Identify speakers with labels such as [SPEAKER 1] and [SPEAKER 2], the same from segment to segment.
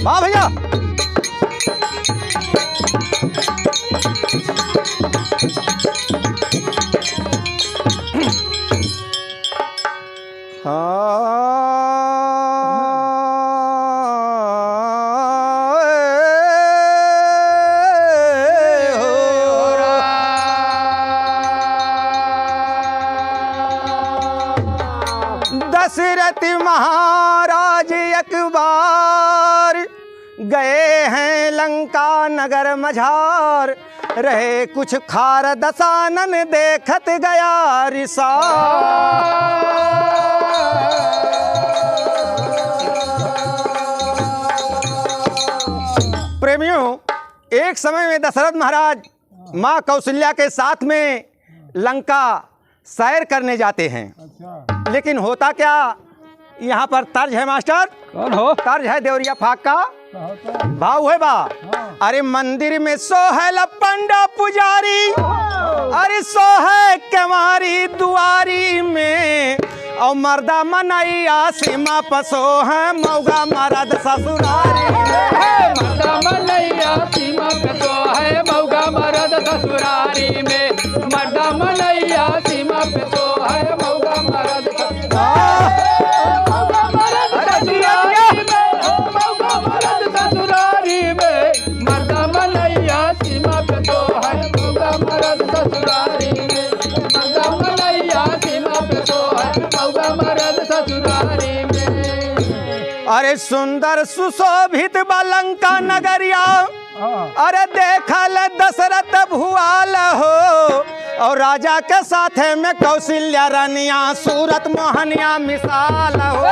[SPEAKER 1] वाह भैया। दशरथ महाराज एक बार गए हैं लंका नगर मझार, रहे कुछ खार दसानन देखत गया रिसा। प्रेमियों, एक समय में दशरथ महाराज माँ कौशल्या के साथ में लंका सैर करने जाते हैं।
[SPEAKER 2] अच्छा।
[SPEAKER 1] लेकिन होता क्या, यहाँ पर तर्ज है मास्टर।
[SPEAKER 2] कौन हो?
[SPEAKER 1] तर्ज है देवरिया फाक का
[SPEAKER 2] होता?
[SPEAKER 1] भाव है बा।
[SPEAKER 2] हाँ।
[SPEAKER 1] अरे मंदिर में सोहल पंडा पुजारी, अरे सोहे कमारी दुआरी में, और मर्दा मनैया सीमा पसो है मौगा मरद ससुरारी में।
[SPEAKER 2] मर्दा मनैया सीमा पे तो है मौगा मरद ससुरारी में, मर्दा मनैया सीमा पे तो है मौगा मरद ससुरारी में, मौगा मरद ससुरारी में, मर्दा मनैया सीमा पे तो है मौगा मरद ससुरारी में, मर्दा मनैया सीमा पे तो है मौगा मरद ससुरारी में।
[SPEAKER 1] अरे सुंदर सुशोभित बलंका नगरिया, अरे देखल दशरथ भुआल हो, और राजा के साथे में कौशल्या रानिया सूरत मोहनिया मिसाल हो।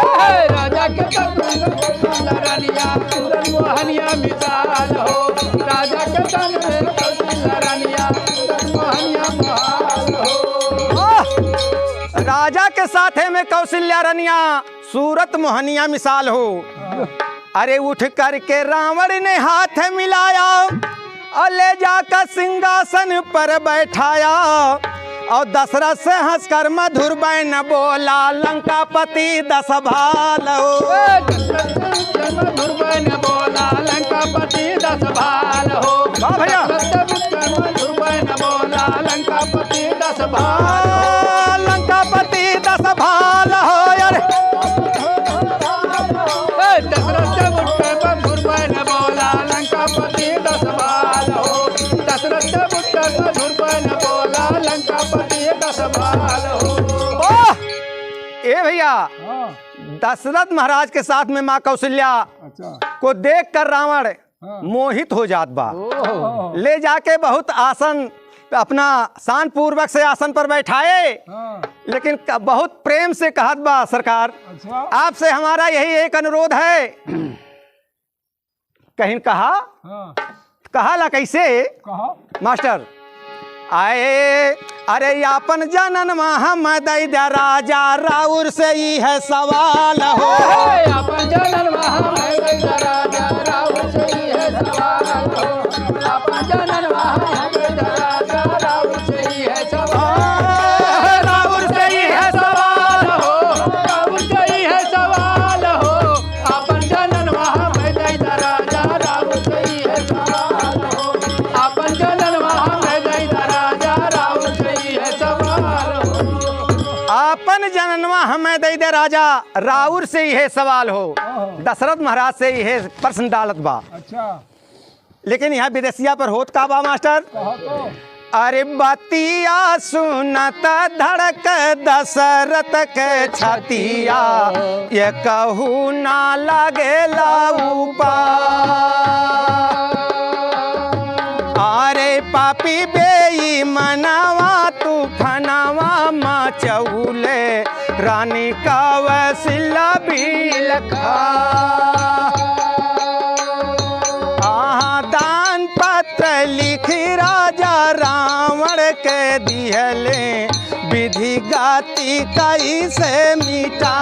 [SPEAKER 2] राजा के साथ में कौशल्या रानिया सूरत मोहनिया मिसाल हो, राजा के साथ में कौशल्या रानिया सूरत मोहनिया मिसाल हो।
[SPEAKER 1] राजा के साथे में कौशल्या रानिया सूरत मोहनिया मिसाल हो। अरे उठ करके रावण ने हाथ मिलाया, और ले जाकर सिंहासन पर बैठाया, और दशरथ से हंसकर मधुर बैन बोला लंकापति दस भाल हो।
[SPEAKER 2] मधुर बैन बोला लंकापति दस भाल हो।
[SPEAKER 1] वाह भैया।
[SPEAKER 2] मधुर बैन बोला लंकापति दस भाल हो।
[SPEAKER 1] लंकापति दस भाल हो यार।
[SPEAKER 2] दशरथ मधुर बैन बोला लंकापति दस भाल हो। दशरथ मधुर बैन बोला लंकापति दस भाल हो।
[SPEAKER 1] ए भैया, दशरथ महाराज के साथ में माँ कौशल्या को देख कर रावण मोहित हो जात बा। ले जाके बहुत आसन अपना शान पूर्वक से आसन पर बैठाए, लेकिन बहुत प्रेम से कहत बा सरकार, आपसे हमारा यही एक अनुरोध है। कहीं कहा ला कैसे मास्टर आए, अरे यापन जनन हम दई दे राजा राउर से ही है सवाल हो।
[SPEAKER 2] अपन जनन हम दई दे राजा राउर से ही है सवाल हो। अपन जनन हम दई दे राजा राउर से ही है सवाल, राउर से ही है सवाल हो, राउर से ही है सवाल हो। अपन जनन हम दई दे राजा राउर से ही है सवाल हो। अपन जनन हम दई दे राजा राउर से ही है सवाल हो।
[SPEAKER 1] आपन जननवा हमें दे दे राजा राउर से ही है सवाल हो। दशरथ महाराज से ही है प्रश्न डालत बा।
[SPEAKER 2] अच्छा।
[SPEAKER 1] लेकिन यहाँ विदेशिया पर होत का बा मास्टर। अरे बतिया सुनत धड़क दशरथ के छतिया, ये कहू ना लगेला अरे पापी बेई मनवा तूफानवा मचौले, रानी कौशल्या बिलखा। दान पत्र लिख राजा रावण के दिहले, विधि गाती कैसे मिटा।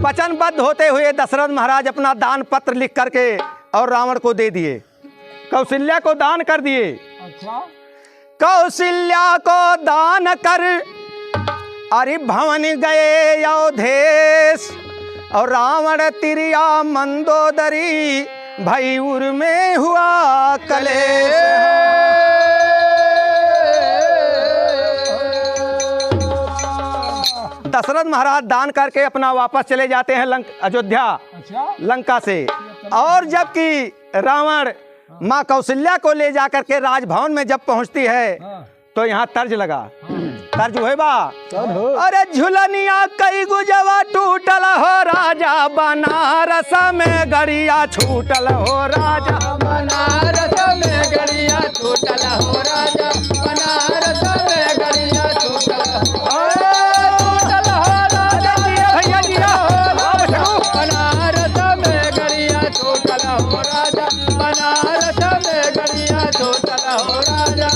[SPEAKER 1] वचनबद्ध होते हुए दशरथ महाराज अपना दान पत्र लिख करके और रावण को दे दिए, कौशल्या को दान कर दिए।
[SPEAKER 2] अच्छा।
[SPEAKER 1] कौशल्या को दान कर अरे भवन गए अवधेश, और रावण तिरिया मंदोदरी भैउर में हुआ कलेश। दशरथ महाराज दान करके अपना वापस चले जाते हैं अयोध्या, लंका से। और जबकि रावण माँ कौशल्या को ले जाकर के राजभवन में जब पहुंचती है तो यहाँ तर्ज लगा। तर्ज हुए बा, अरे झुलनिया कई गुजवा टूटल हो राजा, बनारस में गड़िया छूटल हो राजा,
[SPEAKER 2] बनारस में गड़िया छूटल हो राजा, बनारस में गड़िया छूटल हो राजा,
[SPEAKER 1] भैया जी
[SPEAKER 2] बनारस में गड़िया छूटल हो राजा, बनारस में गड़िया छूटल हो राजा।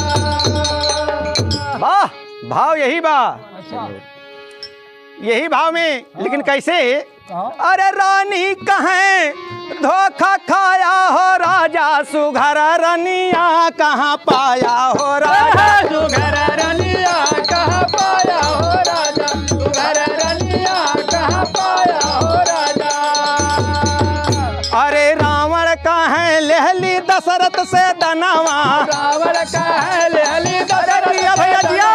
[SPEAKER 1] वाह, भाव यही बा।
[SPEAKER 2] अच्छा।
[SPEAKER 1] यही भाव में, लेकिन कैसे? अरे रानी कहें धोखा खाया हो राजा, सुघर रनिया कहाँ पाया हो राजा,
[SPEAKER 2] सुघर रनिया कहाँ पाया हो राजा, सुघर रनिया कहाँ पाया हो राजा।
[SPEAKER 1] अरे रावण कहें लेहली दशरथ से दनावा,
[SPEAKER 2] रावण कहें लेहली दशरथ
[SPEAKER 1] भैया दिया,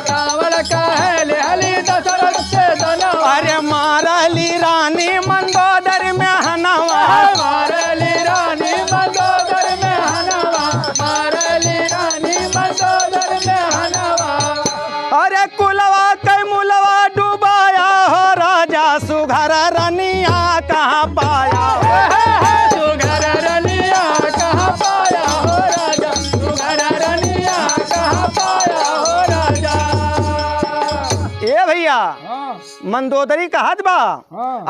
[SPEAKER 2] रावण कहें लेहली दशरथ से दनावा,
[SPEAKER 1] अरे मारली रानी मंदोदर में हनवा,
[SPEAKER 2] मारली रानी मंदोदर में हनवा, मारली रानी मंदोदर में हनवा।
[SPEAKER 1] अरे कुलवा के मुलवा डुबाया हो राजा, सुघर रनिया कहाँ पाया हो,
[SPEAKER 2] सुघर रनिया कहाँ पाया हो राजा, सुघर रनिया कहाँ पाया हो राजा।
[SPEAKER 1] ए भैया मंदोदरी का हद बा।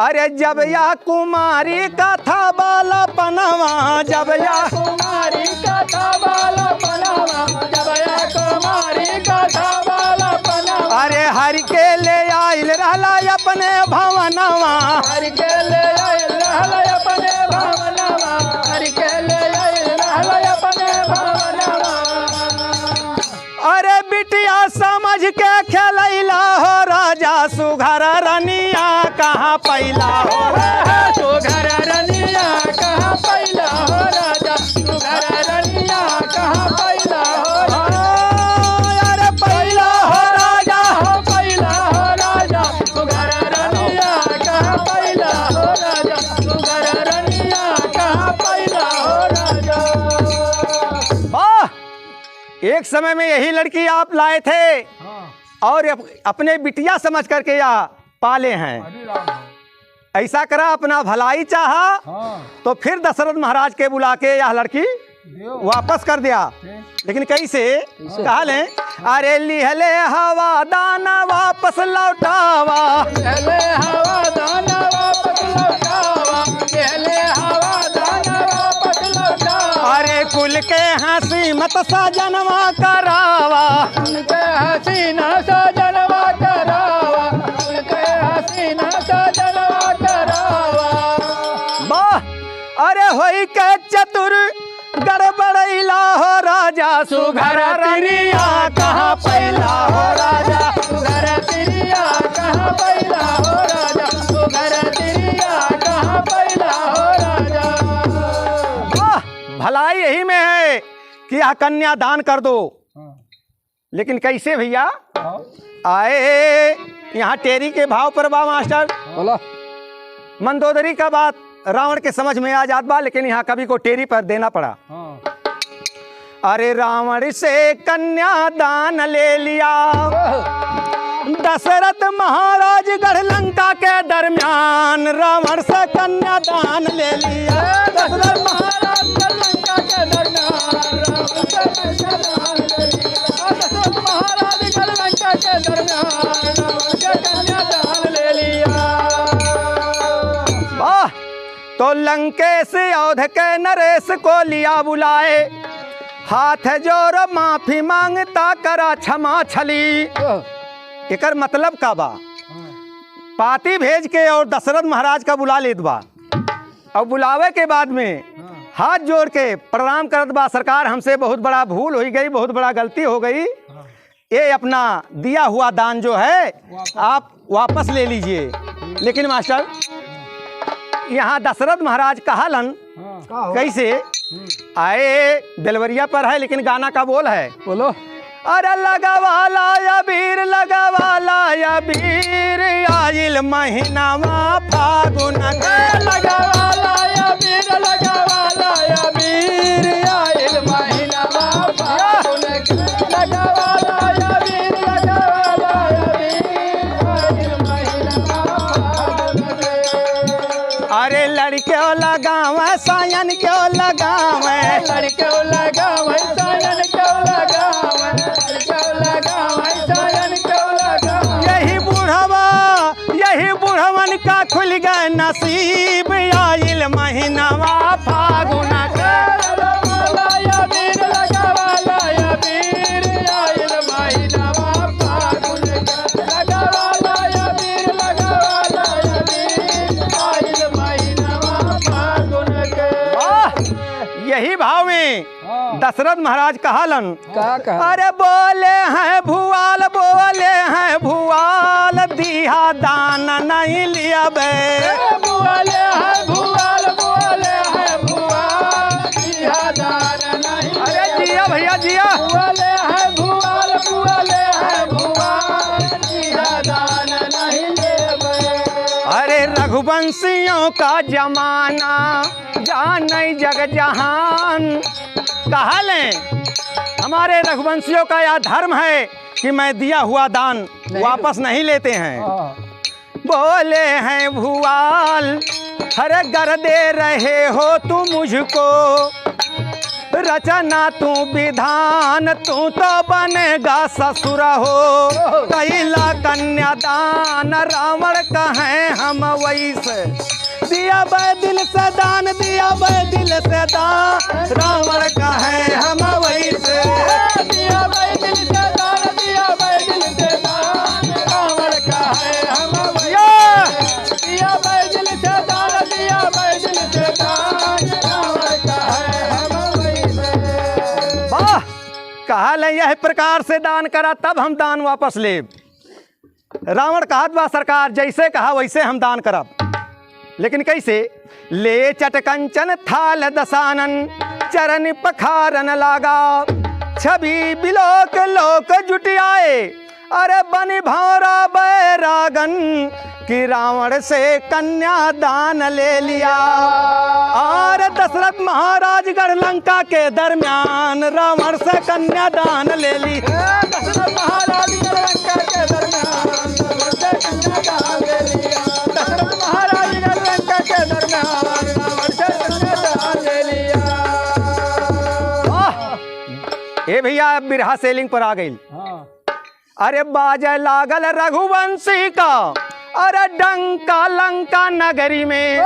[SPEAKER 1] अरे जब या कुमारी का था बाला पनवा, जब या
[SPEAKER 2] कुमारी का था बाला पनावा, जब या कुमारी का था बाला पनावा,
[SPEAKER 1] अरे हर के ले आइल रहला अपने भवनवा,
[SPEAKER 2] हर के ले आइल रहला अपने भवनवा, हर के ले आइल रहला अपने भवनवा।
[SPEAKER 1] अरे बिटिया समझ के खेलैला हो राजा, सुघर रनिया कहाँ पैला हो,
[SPEAKER 2] सुघर रनिया कहाँ पैला हो राजा, सुघर रनिया कहाँ पैला हो राजा।
[SPEAKER 1] अरे पैला हो राजा,
[SPEAKER 2] पैला हो राजा, सुघर रनिया कहाँ पैला हो राजा, सुघर रनिया कहाँ पैला हो राजा।
[SPEAKER 1] वाह, एक समय में यही लड़की आप लाए थे और अपने बिटिया समझ करके या पाले हैं। ऐसा करा, अपना भलाई चाहा तो फिर दशरथ महाराज के बुला के यह लड़की वापस कर दिया। लेकिन कैसे? कहा ले, अरे लिहले हवा दाना वापस लौटावा,
[SPEAKER 2] लिहले हवा दाना वापस लौटावा, लिहले हवा दाना वापस लौटावा,
[SPEAKER 1] अरे कुल के हंसी मत सजनवा करावा,
[SPEAKER 2] उनके हसीना सजनवा करावा, उनके हसीना सजनवा करावा।
[SPEAKER 1] वाह, अरे होई के चतुर गड़बड़ैला हो राजा, सुघर तिरिया कहाँ पैला हो राजा,
[SPEAKER 2] सुघर तिरिया कहाँ पैला हो राजा, सुघर तिरिया कहाँ पैला हो राजा।
[SPEAKER 1] वाह, भलाई यही में है कि यह कन्या दान कर दो। लेकिन कैसे भैया? आए यहाँ टेरी के भाव पर बा मास्टर,
[SPEAKER 2] बोला
[SPEAKER 1] मंदोदरी का बात रावण के समझ में आ जात बा, लेकिन यहाँ कवि को टेरी पर देना पड़ा। अरे रावण से कन्या दान ले लिया, दशरथ महाराज गढ़ लंका के दरमियान, रावण से कन्या दान ले लिया,
[SPEAKER 2] दशरथ महाराज गढ़ लंका के दरमियान, रावण से कन्या दान ले लिया, दशरथ महाराज गढ़ लंका के दरमियान, रावण से कन्या दान ले लिया।
[SPEAKER 1] वाह, तो लंकेश औध के नरेश को लिया बुलाए, हाथ जोड़ माफी मांगता करा क्षमा छली। एकर मतलब का बा? पाती भेज के और दशरथ महाराज का बुला लेत बा। और बुलावे के बाद में हाथ जोड़ के प्रणाम करत बा, सरकार हमसे बहुत बड़ा भूल हो गई, बहुत बड़ा गलती हो गई, ये अपना दिया हुआ दान जो है आप वापस ले लीजिए। लेकिन मास्टर यहाँ दशरथ महाराज कहलन कैसे आए, दिलवरिया पर है लेकिन गाना का बोल है,
[SPEAKER 2] बोलो।
[SPEAKER 1] अरे लगावाला या वीर, लगावाला या वीर, आइल महीनावा फागुन के,
[SPEAKER 2] लगावाला या वीर, लगावाला या वीर, आइल महीनावा फागुन के, लगावाला या वीर, लगावाला या वीर, आइल महीनावा फागुन के।
[SPEAKER 1] अरे लड़के लगावे सायन क्यों लगावे,
[SPEAKER 2] लड़के लगावे सायन क्यों लगावे, लड़के लगावे सायन क्यों लगावे।
[SPEAKER 1] यही बुढ़वन का खुल गए नसीब, आइल महीनावा फागुन के,
[SPEAKER 2] लगावाला या वीर, लगावाला या वीर, आइल महीनावा फागुन के, लगावाला या वीर, लगावाला या वीर, आइल महीनावा फागुन के।
[SPEAKER 1] यही भाव में दशरथ महाराज कहलन,
[SPEAKER 2] का कहा?
[SPEAKER 1] अरे बोले हैं भुआल, बोले हैं भुआल, दिया दान नहीं लिया बे,
[SPEAKER 2] बुआले है भुआल, बुआले है भुआल, दिया दान नहीं।
[SPEAKER 1] अरे जिया भैया जिया,
[SPEAKER 2] बुआले है भुआल, बुआले है भुआल, दिया दान नहीं लेबे।
[SPEAKER 1] अरे रघुवंशियों का जमाना जान जग जहान, कहा लें हमारे रघुवंशियों का यह धर्म है कि मैं दिया हुआ दान वापस नहीं लेते हैं। बोले हैं भुआल, अरे गर दे रहे हो तू मुझको, रचना तू विधान, तू तो बनेगा ससुर हो, कैला कन्यादान, रावण कहें हम वैसे, दिया बे दिल से दान, दिया बे दिल से दान, रावण कहें हम वैसे,
[SPEAKER 2] दिया बे दिल से दान, दिया बे दिल से दान, रावण कहे हम वैसे, दिया बे दिल से दान, दिया बे दिल से दान, रावण कहे हम वैसे।
[SPEAKER 1] वाह, कहा ले यह प्रकार से दान करा तब हम दान वापस ले। रावण कहत बा सरकार जैसे कहा वैसे हम दान करब, लेकिन कैसे? ले चटकंचन थाल दसानन, चरण पखारन लागा, छवि बिलोक लोक जुटियाए, अरे बन भौरा बैरागन, कि रावण से कन्या दान ले लिया। और दशरथ महाराज गढ़ लंका के दरमियान रावण से कन्या दान ले ली।
[SPEAKER 2] दशरथ महाराज गढ़ लंका के दरमियान रावण से कन्या दान ले लिया। दशरथ महाराज गढ़ लंका के दरमियान रावण से कन्या दान ले लिया।
[SPEAKER 1] ए भैया बिरहा सेलिंग पर आ गई। अरे बाजे लागल रघुवंशी का, अरे डंका लंका नगरी में,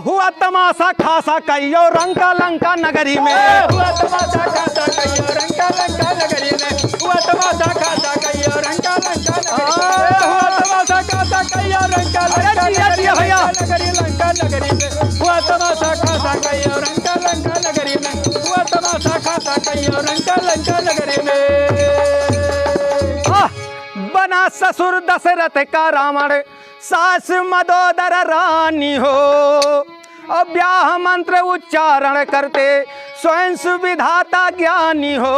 [SPEAKER 1] हुआ तमाशा खासा कईयो रंका लंका नगरी में,
[SPEAKER 2] हुआ तमाशा खासा कईयो रंका लंका नगरी में, हुआ तमाशा खासा कईयो रंका लंका नगरी में, हुआ तमाशा खासा कईयो रंका लंका नगरी लंका नगरी में, हुआ तमाशा खासा कईयो रंका लंका नगरी में, हुआ तमाशा खासा कईयो रंका लंका नगरी में।
[SPEAKER 1] बना ससुर दशरथ का रावण, सास मदोदर रानी हो, और ब्याह मंत्र उच्चारण करते स्वयं सुविधाता ज्ञानी हो।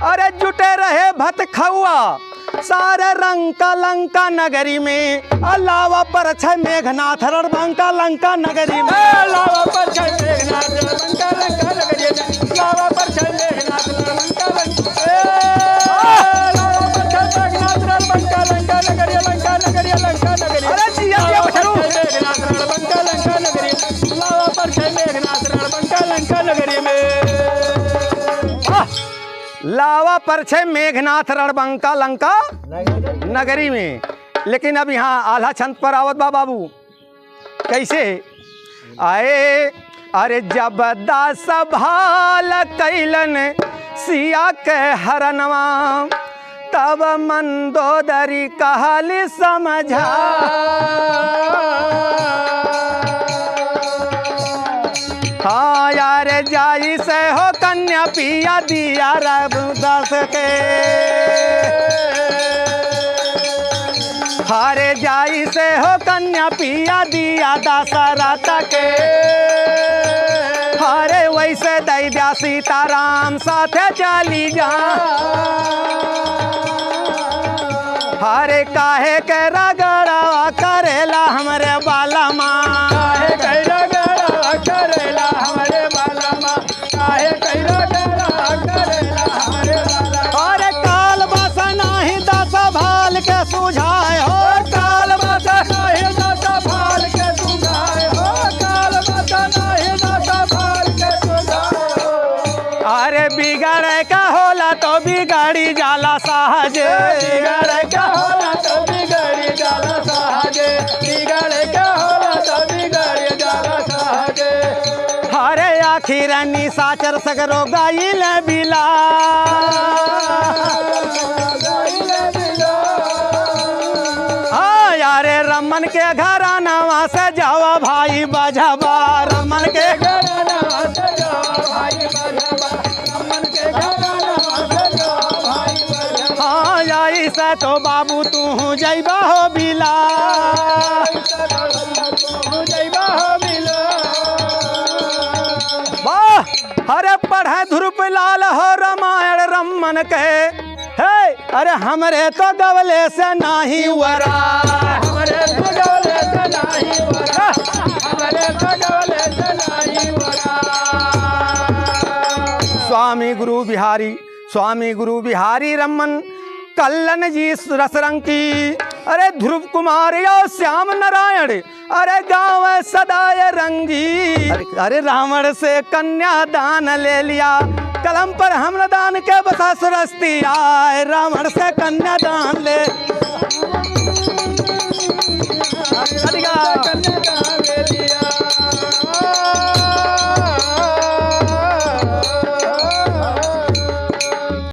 [SPEAKER 1] अरे जुटे रहे भत खौआ सारे रंका लंका नगरी में, अलावा पर छे मेघनाथ रणबंका लंका नगरी में,
[SPEAKER 2] लावा पर छे मेघनाथ रणबंका लंका नगरी में, लावा पर छे मेघनाथ रणबंका लंका नगरी लंका नगरी लंका नगरी।
[SPEAKER 1] अरे जिया बछरू
[SPEAKER 2] मेघनाथ रणबंका लंका नगरी, लावा पर छे मेघनाथ रणबंका लंका नगरी में।
[SPEAKER 1] लावा पर छे मेघनाथ रणबंका लंका नगरी में। लेकिन अब यहाँ आल्हा छंद पर आवत बा बाबू, कैसे आए? अरे जब दास भाल कैलन सिया के हरनवा, तब मंदोदरी कहली समझा। हाँ यार जाई से हो कन्या पिया दिया रघुदास के। हरे जाई से हो कन्या पिया दिया दशरथ के। हरे वैसे दई दिया सीताराम साथे चली जा। हरे काहे के रगड़वा करेला हमरे बाला माँ।
[SPEAKER 2] काहे के रगड़वा करेला हमरे बाला माँ। काहे के रगड़वा करेला हमरे बाला माँ।
[SPEAKER 1] अरे काल बस नाही दस भाल के सुझाए हो।
[SPEAKER 2] काल बस नाही दस भाल के सुझाए हो। काल बस नाही दस भाल के सुझाए हो।
[SPEAKER 1] अरे बिगड़े का होला तो बिगड़ी जाला सहजे।
[SPEAKER 2] बिगड़ क्या होला तो बिगड़ जाला सहजे। बिगड़ क्या होला तो बिगड़ जाला सहजे।
[SPEAKER 1] हरे आखिर निशाचर सगरो गाइल बिला। हाँ यारे रमन के घरानावा से जावा भाई बजबा। रमन के
[SPEAKER 2] घरानावा से जावा भाई बजबा। रमन के घरानावा से जावा भाई बजबा।
[SPEAKER 1] हाँ यही से तो बाबू तू जैबा हो बिला।
[SPEAKER 2] तू जइबा हो मिला।
[SPEAKER 1] वाह अरे पढ़े ध्रुप लाल हो रामायण रमन के। हे अरे हमरे तो गवले से नाही वरा।
[SPEAKER 2] हमरे तो गवले से नाही वरा। हमरे तो गवले से नाही वरा।
[SPEAKER 1] स्वामी गुरु बिहारी रमन कल्लन जी रसरंकी। अरे ध्रुव कुमार या श्याम नारायण अरे गाँव सदाय रंगी। अरे रावण से कन्या दान ले लिया कलम पर हमने दान के बसा सुरस्ती आए। रावण से कन्या दान ले।
[SPEAKER 2] कन्या दान